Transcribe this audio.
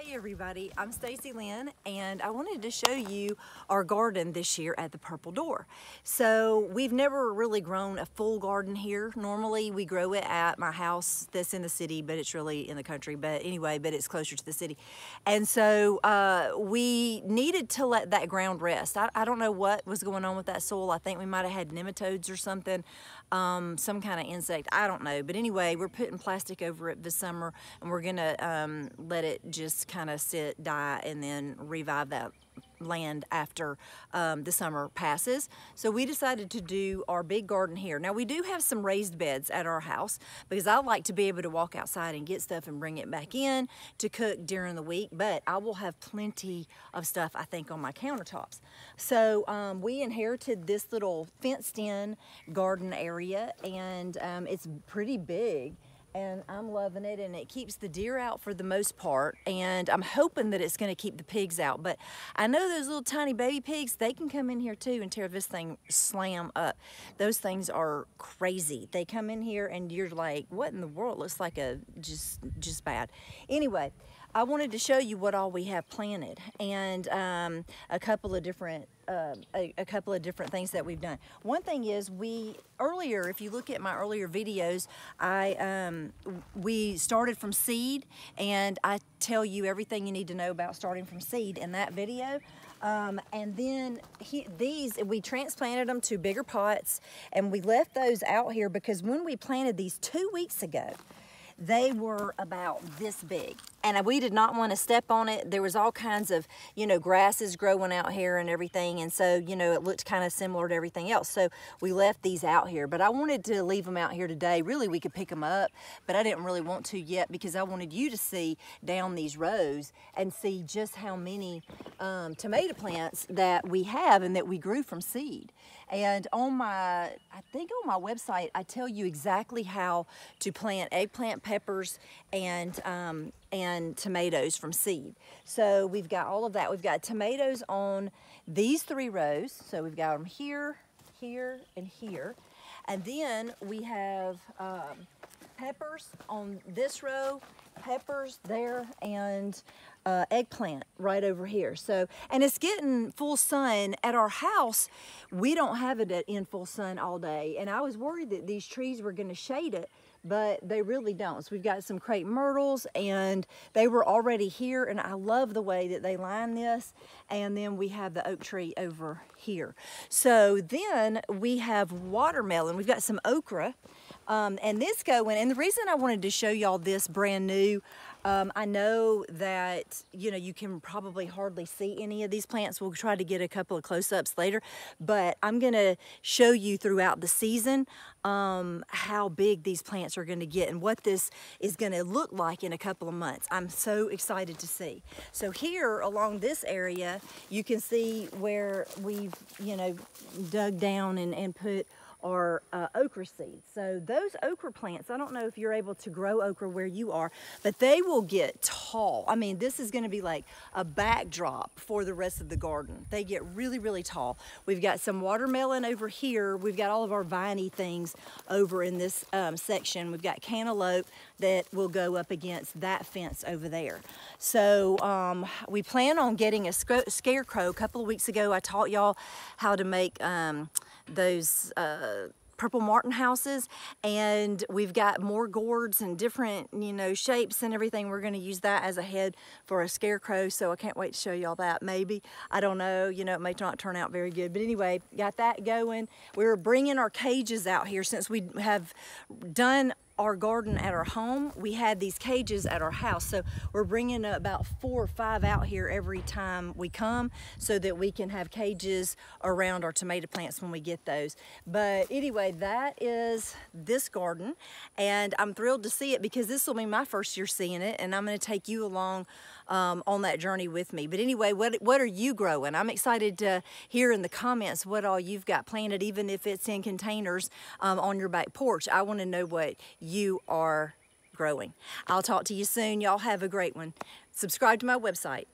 Hey everybody, I'm Stacy Lynn and I wanted to show you our garden this year at the Purple Door. So we've never really grown a full garden here. Normally we grow it at my house that's in the city, but it's really in the country, but anyway, but it's closer to the city. And so we needed to let that ground rest. I don't know what was going on with that soil. I think we might have had nematodes or something, some kind of insect, I don't know. But anyway, we're putting plastic over it this summer and we're gonna let it just kind of sit, die, and then revive that land after the summer passes. So we decided to do our big garden here. Now we do have some raised beds at our house because I like to be able to walk outside and get stuff and bring it back in to cook during the week, but I will have plenty of stuff I think on my countertops. So we inherited this little fenced in garden area and it's pretty big. And I'm loving it, and it keeps the deer out for the most part, and I'm hoping that it's going to keep the pigs out. But I know those little tiny baby pigs, they can come in here too and tear this thing slam up. Those things are crazy. They come in here and you're like, what in the world? It looks like a just bad. Anyway, I wanted to show you what all we have planted and a couple of different things that we've done. One thing is earlier, if you look at my earlier videos, we started from seed, and I tell you everything you need to know about starting from seed in that video. And then we transplanted them to bigger pots, and we left those out here because when we planted these 2 weeks ago, they were about this big, and we did not want to step on it. There was all kinds of, grasses growing out here and everything, and so, it looked kind of similar to everything else. So we left these out here, but I wanted to leave them out here today. Really, we could pick them up, but I didn't really want to yet because I wanted you to see down these rows and see just how many tomato plants that we have and that we grew from seed. And I think on my website, I tell you exactly how to plant eggplant, peppers, and tomatoes from seed. So we've got all of that. We've got tomatoes on these 3 rows. So we've got them here, here, and here. And then we have peppers on this row, peppers there, and eggplant right over here. So, and it's getting full sun at our house. We don't have it in full sun all day, and I was worried that these trees were going to shade it, but they really don't. So we've got some crepe myrtles, and they were already here, and I love the way that they line this. And then we have the oak tree over here. So then we have watermelon. We've got some okra, and this going. And the reason I wanted to show y'all this brand new, I know that, you can probably hardly see any of these plants. We'll try to get a couple of close-ups later, but I'm going to show you throughout the season how big these plants are going to get and what this is going to look like in a couple of months. I'm so excited to see. So here along this area, you can see where we've, dug down and put our okra seeds. So those okra plants, I don't know if you're able to grow okra where you are, but they will get tall. I mean, this is going to be like a backdrop for the rest of the garden. They get really, really tall. We've got some watermelon over here. We've got all of our viney things over in this section. We've got cantaloupe that will go up against that fence over there. So we plan on getting a scarecrow. A couple of weeks ago, I taught y'all how to make those purple martin houses, and we've got more gourds and different shapes and everything. We're going to use that as a head for a scarecrow, so I can't wait to show y'all that. Maybe, I don't know, it may not turn out very good, but anyway, got that going. We were bringing our cages out here since we have done our garden at our home. We had these cages at our house, so we're bringing about 4 or 5 out here every time we come so that we can have cages around our tomato plants when we get those. But anyway, that is this garden, and I'm thrilled to see it because this will be my first year seeing it, and I'm going to take you along on that journey with me. But anyway, what are you growing? I'm excited to hear in the comments what all you've got planted, even if it's in containers on your back porch. I want to know what you are growing. I'll talk to you soon. Y'all have a great one. Subscribe to my website.